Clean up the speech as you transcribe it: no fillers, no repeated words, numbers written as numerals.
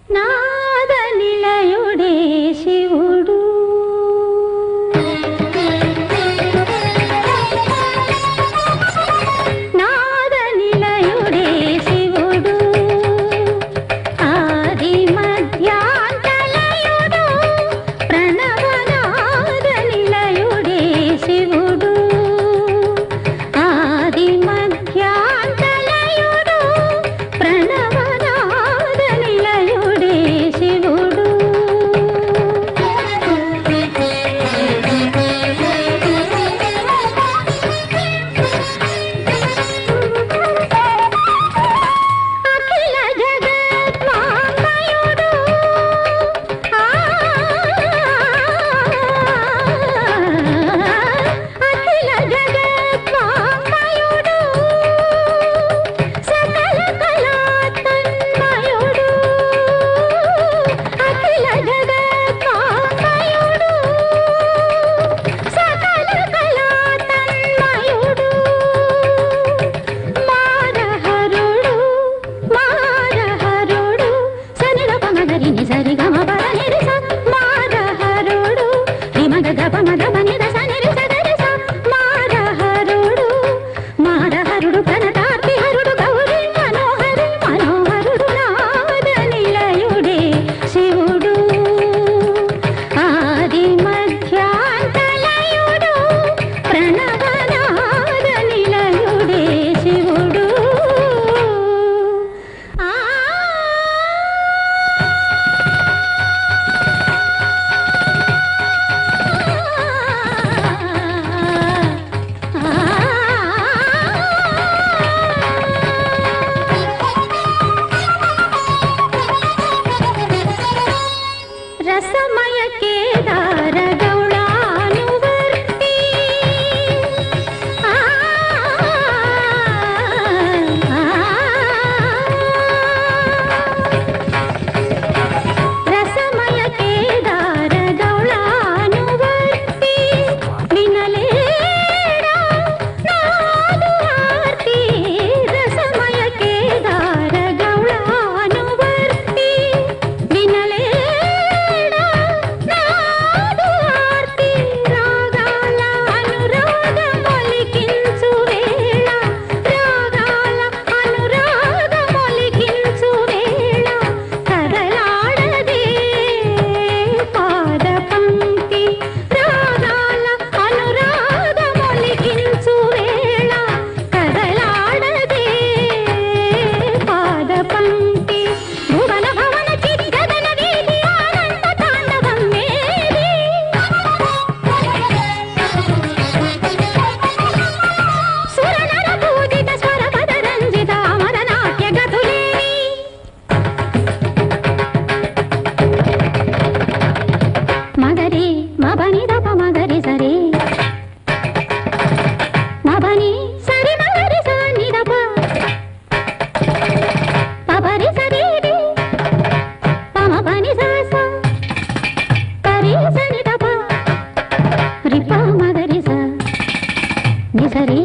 నాద నిలయుడే శివుడు నాద నిలయుడే శివుడు ఆది మధ్యాంతలయుడు ప్రణవనాద నిలయుడే శివుడు ఆది మధ్యాంతలయుడు ప్రణవనాద నిలయుడే శివుడు అఖిల జగద్వామయుడు అఖిల జగద్వామయుడు సకల కళాతన్మయుడు అఖిల జగద్వామయుడు సకల కళాతన్మయుడు మారహరుడు మారహరుడు సనిరప మగరిని సరిగమ పరనిరి స మారహరుడు రిమగ గప మగ పనిద సనిరి సగరి స మారహరుడు మారహరుడు ప్రణతార్తి హరుడు గౌరీ మనోహరి మనోహరుడు నాద నిలయుడే శివుడు ఆది మధ్యాంతలయుడు ప్రణవనాద నిలయుడే శివుడు రసమయ కేదార గౌళానువర్తి రసమయ కేదార గౌళానువర్తి వినలేడా నాదు ఆర్తి రసమయ కేదార గౌళానువర్తి వినలేడా నాదు ఆర్తి రాగాల అనురాగమొలికించు వేళ రాగాల అనురాగమొలికించు వేళ కదలాడదే పాద పంక్తి రాగాల అనురాగమొలికించు వేళ కదలాడదే పాద పంక్తి భువన భవన చిద్గగన వీధి ఆనంద తాండవం మేది సురనర పూజిత స్వర పద రంజిత అమర నాట్య గతులేని మగరి మబని దప మగరి సరి మబని సరి మగరి సాని దప పబరి సరి డి పమ పని సాస పరి సని దప రిప మగరి స ని సరి